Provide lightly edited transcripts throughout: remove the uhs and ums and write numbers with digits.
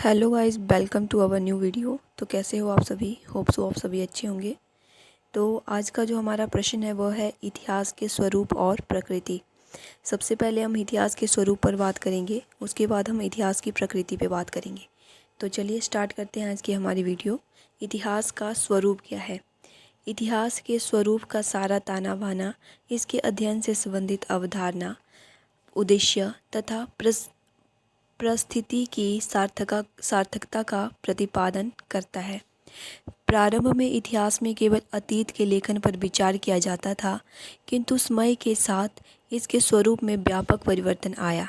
Hello guys, welcome to our new video. तो कैसे हो आप सभी? होप सो आप सभी अच्छे होंगे। तो आज का जो हमारा प्रश्न है वह है इतिहास के स्वरूप और प्रकृति। सबसे पहले हम इतिहास के स्वरूप पर बात करेंगे, उसके बाद हम इतिहास की प्रकृति पे बात करेंगे। तो चलिए स्टार्ट करते हैं आज की हमारी वीडियो। इतिहास का स्वरूप क्या है? इतिहास के स्वरूप का सारा ताना बाना इसके अध्ययन से संबंधित अवधारणा, उद्देश्य तथा परिस्थिति की सार्थकता का प्रतिपादन करता है। प्रारंभ में इतिहास में केवल अतीत के लेखन पर विचार किया जाता था, किंतु समय के साथ इसके स्वरूप में व्यापक परिवर्तन आया।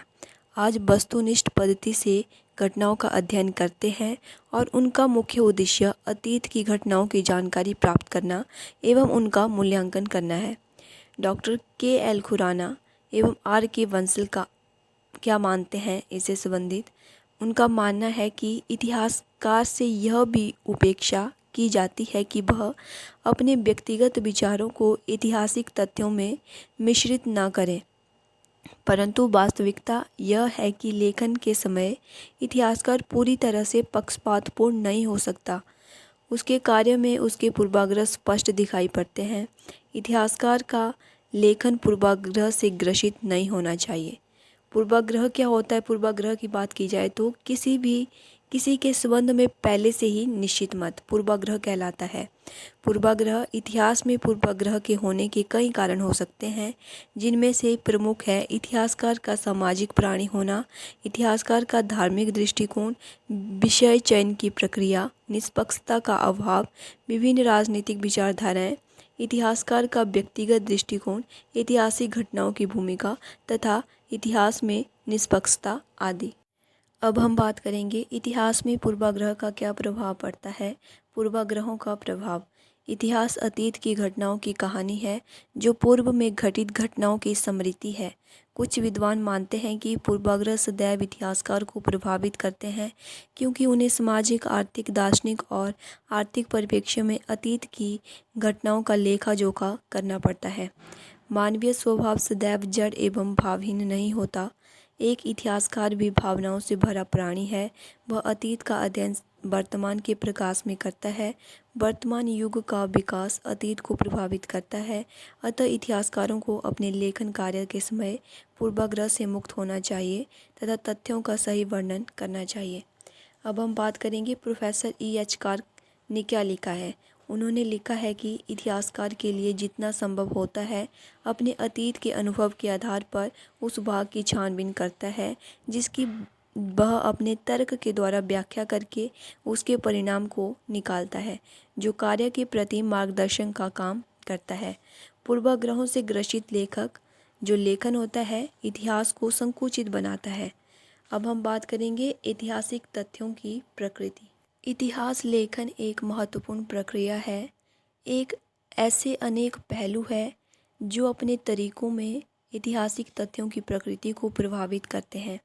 आज वस्तुनिष्ठ पद्धति से घटनाओं का अध्ययन करते हैं और उनका मुख्य उद्देश्य अतीत की घटनाओं की जानकारी प्राप्त करना एवं उनका मूल्यांकन करना है। Doctor KL. खुराना एवं आर.के. बंसल का क्या मानते हैं इससे संबंधित? उनका मानना है कि इतिहासकार से यह भी उपेक्षा की जाती है कि वह अपने व्यक्तिगत विचारों को ऐतिहासिक तथ्यों में मिश्रित न करें, परंतु वास्तविकता यह है कि लेखन के समय इतिहासकार पूरी तरह से पक्षपातपूर्ण नहीं हो सकता। उसके कार्य में उसके पूर्वाग्रह स्पष्ट दिखाई पड़ते हैं। इतिहासकार का लेखन पूर्वाग्रह से ग्रसित नहीं होना चाहिए। पूर्वाग्रह क्या होता है? पूर्वाग्रह की बात की जाए तो किसी के संबंध में पहले से ही निश्चित मत पूर्वाग्रह कहलाता है। पूर्वाग्रह इतिहास में पूर्वाग्रह के होने के कई कारण हो सकते हैं, जिनमें से प्रमुख है इतिहासकार का सामाजिक प्राणी होना, इतिहासकार का धार्मिक दृष्टिकोण, विषय चयन की प्रक्रिया, निष्पक्षता का अभाव, विभिन्न राजनीतिक विचारधाराएं, इतिहासकार का व्यक्तिगत दृष्टिकोण, ऐतिहासिक घटनाओं की भूमिका तथा इतिहास में निष्पक्षता आदि। अब हम बात करेंगे इतिहास में पूर्वाग्रह का क्या प्रभाव पड़ता है। पूर्वाग्रहों का प्रभाव। इतिहास अतीत की घटनाओं की कहानी है जो पूर्व में घटित घटनाओं की स्मृति है। कुछ विद्वान मानते हैं कि पूर्वाग्रह सदैव इतिहासकार को प्रभावित करते हैं, क्योंकि उन्हें सामाजिक, आर्थिक, दार्शनिक और आर्थिक परिप्रेक्ष्य में अतीत की घटनाओं का लेखा जोखा करना पड़ता है। मानवीय स्वभाव सदैव जड़ एवं भावहीन नहीं होता। एक इतिहासकार भी भावनाओं से भरा प्राणी है। वह अतीत का अध्ययन वर्तमान के प्रकाश में करता है। वर्तमान युग का विकास अतीत को प्रभावित करता है। अतः इतिहासकारों को अपने लेखन कार्य के समय पूर्वाग्रह से मुक्त होना चाहिए तथा तथ्यों का सही वर्णन करना चाहिए। अब हम बात करेंगे प्रोफेसर E.H. कार्क ने क्या लिखा है। उन्होंने लिखा है कि इतिहासकार के लिए जितना संभव होता है अपने अतीत के अनुभव के आधार पर उस भाग की छानबीन करता है जिसकी वह अपने तर्क के द्वारा व्याख्या करके उसके परिणाम को निकालता है, जो कार्य के प्रति मार्गदर्शन का काम करता है। पूर्वाग्रहों से ग्रसित लेखक जो लेखन होता है इतिहास को संकुचित बनाता है। अब हम बात करेंगे ऐतिहासिक तथ्यों की प्रकृति। इतिहास लेखन एक महत्वपूर्ण प्रक्रिया है। एक ऐसे अनेक पहलू है जो अपने तरीकों में ऐतिहासिक तथ्यों की प्रकृति को प्रभावित करते हैं।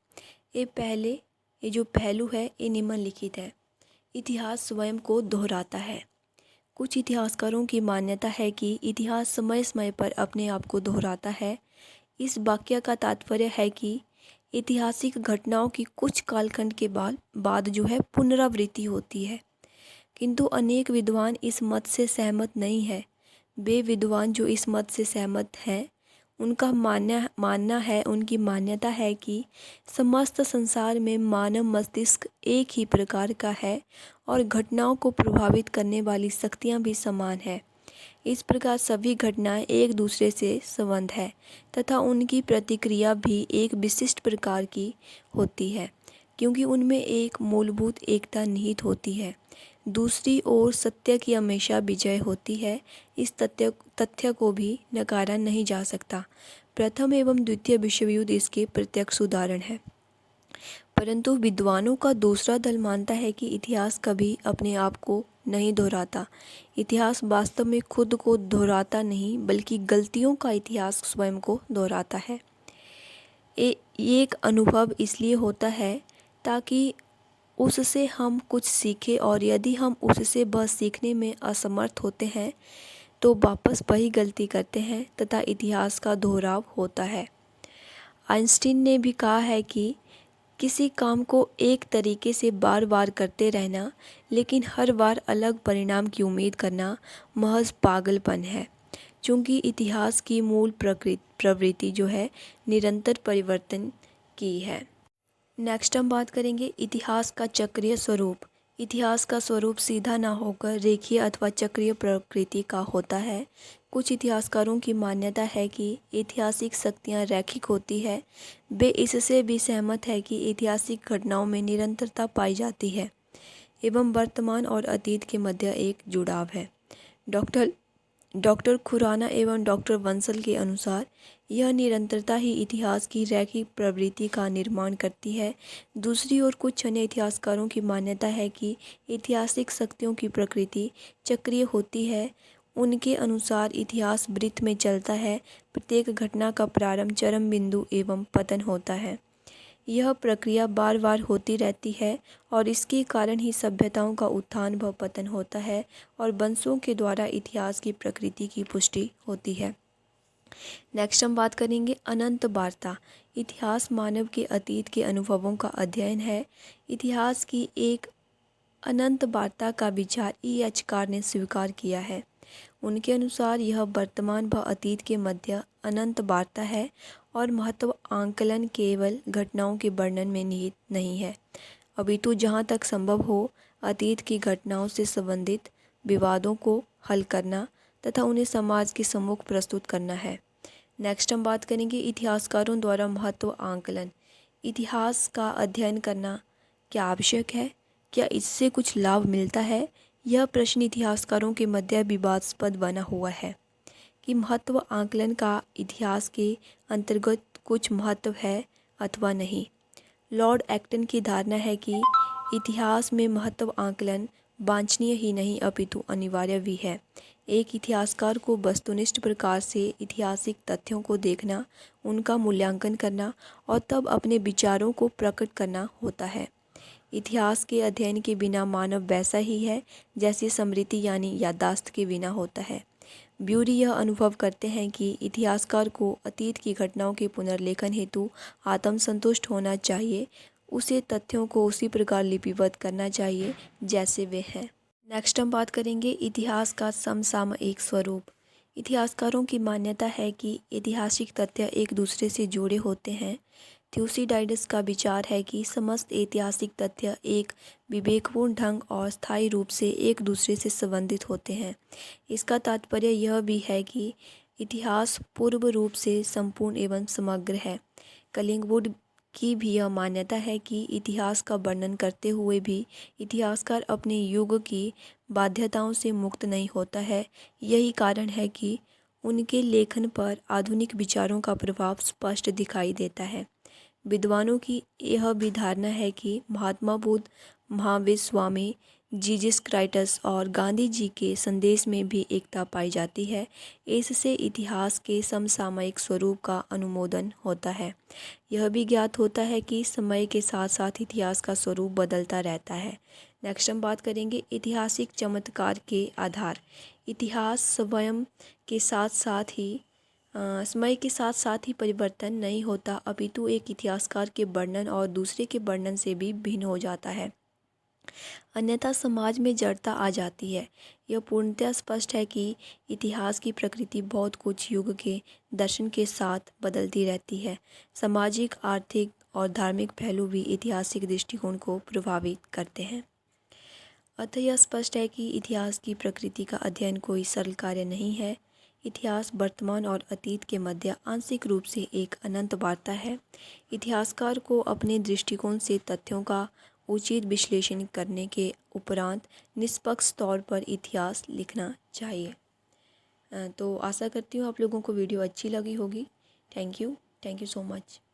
ये जो पहलू है ये निम्नलिखित है। इतिहास स्वयं को दोहराता है। कुछ इतिहासकारों की मान्यता है कि इतिहास समय समय पर अपने आप को दोहराता है। इस वाक्य का तात्पर्य है कि ऐतिहासिक घटनाओं की कुछ कालखंड के बाद जो है पुनरावृत्ति होती है, किंतु अनेक विद्वान इस मत से सहमत नहीं है। वे विद्वान जो इस मत से सहमत हैं उनका उनकी मान्यता है कि समस्त संसार में मानव मस्तिष्क एक ही प्रकार का है और घटनाओं को प्रभावित करने वाली शक्तियाँ भी समान है। इस प्रकार सभी घटनाएं एक दूसरे से संबद्ध है तथा उनकी प्रतिक्रिया भी एक विशिष्ट प्रकार की होती है, क्योंकि उनमें एक मूलभूत एकता निहित होती है। दूसरी ओर सत्य की हमेशा विजय होती है। इस तथ्य को भी नकारा नहीं जा सकता। प्रथम एवं द्वितीय विश्व युद्ध इसके प्रत्यक्ष उदाहरण है। परंतु विद्वानों का दूसरा दल मानता है कि इतिहास कभी अपने आप को नहीं दोहराता। इतिहास वास्तव में खुद को दोहराता नहीं, बल्कि गलतियों का इतिहास स्वयं को दोहराता है। ये एक अनुभव इसलिए होता है ताकि उससे हम कुछ सीखें, और यदि हम उससे बस सीखने में असमर्थ होते हैं तो वापस वही गलती करते हैं तथा इतिहास का दोहराव होता है। आइंस्टीन ने भी कहा है कि किसी काम को एक तरीके से बार बार करते रहना लेकिन हर बार अलग परिणाम की उम्मीद करना महज पागलपन है। चूँकि इतिहास की मूल प्रवृत्ति जो है निरंतर परिवर्तन की है। नेक्स्ट हम बात करेंगे इतिहास का चक्रीय स्वरूप। इतिहास का स्वरूप सीधा ना होकर रेखीय अथवा चक्रीय प्रकृति का होता है। कुछ इतिहासकारों की मान्यता है कि ऐतिहासिक शक्तियाँ रैखिक होती है। वे इससे भी सहमत है कि ऐतिहासिक घटनाओं में निरंतरता पाई जाती है एवं वर्तमान और अतीत के मध्य एक जुड़ाव है। डॉक्टर खुराना एवं डॉक्टर बंसल के अनुसार यह निरंतरता ही इतिहास की रैखिक प्रवृत्ति का निर्माण करती है। दूसरी ओर कुछ अन्य इतिहासकारों की मान्यता है कि ऐतिहासिक शक्तियों की प्रकृति चक्रीय होती है। उनके अनुसार इतिहास वृत्त में चलता है, प्रत्येक घटना का प्रारंभ चरम बिंदु एवं पतन होता है। यह प्रक्रिया बार बार होती रहती है और इसके कारण ही सभ्यताओं का उत्थान व पतन होता है और वंशों के द्वारा इतिहास की प्रकृति की पुष्टि होती है। नेक्स्ट हम बात करेंगे अनंत वार्ता। इतिहास मानव के अतीत के अनुभवों का अध्ययन है। इतिहास की एक अनंत वार्ता का विचार E.H. कार ने स्वीकार किया है। उनके अनुसार यह वर्तमान व अतीत के मध्य अनंत वार्ता है और महत्व आंकलन केवल घटनाओं के वर्णन में निहित नहीं है, अपितु जहाँ तक संभव हो अतीत की घटनाओं से संबंधित विवादों को हल करना तथा उन्हें समाज के सम्मुख प्रस्तुत करना है। नेक्स्ट हम बात करेंगे इतिहासकारों द्वारा महत्व आंकलन। इतिहास का अध्ययन करना क्या आवश्यक है? क्या इससे कुछ लाभ मिलता है? यह प्रश्न इतिहासकारों के मध्य विवादास्पद बना हुआ है कि महत्व आंकलन का इतिहास के अंतर्गत कुछ महत्व है अथवा नहीं। लॉर्ड एक्टन की धारणा है कि इतिहास में महत्व आंकलन वांछनीय ही नहीं अपितु अनिवार्य भी है। एक इतिहासकार को वस्तुनिष्ठ प्रकार से ऐतिहासिक तथ्यों को देखना, उनका मूल्यांकन करना और तब अपने विचारों को प्रकट करना होता है। इतिहास के अध्ययन के बिना मानव वैसा ही है जैसे स्मृति यानी याददाश्त के बिना होता है। ब्यूरी यह अनुभव करते हैं कि इतिहासकार को अतीत की घटनाओं के पुनर्लेखन हेतु आत्मसंतुष्ट होना चाहिए। उसे तथ्यों को उसी प्रकार लिपिबद्ध करना चाहिए जैसे वे हैं। नेक्स्ट हम बात करेंगे इतिहास का समसामयिक स्वरूप। इतिहासकारों की मान्यता है कि ऐतिहासिक तथ्य एक दूसरे से जुड़े होते हैं। थ्यूसिडाइडस का विचार है कि समस्त ऐतिहासिक तथ्य एक विवेकपूर्ण ढंग और स्थायी रूप से एक दूसरे से संबंधित होते हैं। इसका तात्पर्य यह भी है कि इतिहास पूर्व रूप से संपूर्ण एवं समग्र है। कलिंगवुड की भी यह मान्यता है कि इतिहास का वर्णन करते हुए भी इतिहासकार अपने युग की बाध्यताओं से मुक्त नहीं होता है। यही कारण है कि उनके लेखन पर आधुनिक विचारों का प्रभाव स्पष्ट दिखाई देता है। विद्वानों की यह भी धारणा है कि महात्मा बुद्ध, महावीर स्वामी, जीसस क्राइस्ट और गांधी जी के संदेश में भी एकता पाई जाती है। इससे इतिहास के समसामयिक स्वरूप का अनुमोदन होता है। यह भी ज्ञात होता है कि समय के साथ साथ इतिहास का स्वरूप बदलता रहता है। नेक्स्ट हम बात करेंगे ऐतिहासिक चमत्कार के आधार। इतिहास स्वयं के साथ साथ ही समय के साथ साथ ही परिवर्तन नहीं होता, अपितु एक इतिहासकार के वर्णन और दूसरे के वर्णन से भी भिन्न हो जाता है, अन्यथा समाज में जड़ता आ जाती है। यह पूर्णतः स्पष्ट है कि इतिहास की प्रकृति बहुत कुछ युग के दर्शन के साथ बदलती रहती है। सामाजिक, आर्थिक और धार्मिक पहलू भी ऐतिहासिक दृष्टिकोण को प्रभावित करते हैं। अतः यह स्पष्ट है कि इतिहास की प्रकृति का अध्ययन कोई सरल कार्य नहीं है। इतिहास वर्तमान और अतीत के मध्य आंशिक रूप से एक अनंत वार्ता है। इतिहासकार को अपने दृष्टिकोण से तथ्यों का उचित विश्लेषण करने के उपरांत निष्पक्ष तौर पर इतिहास लिखना चाहिए। तो आशा करती हूँ आप लोगों को वीडियो अच्छी लगी होगी। Thank you so much.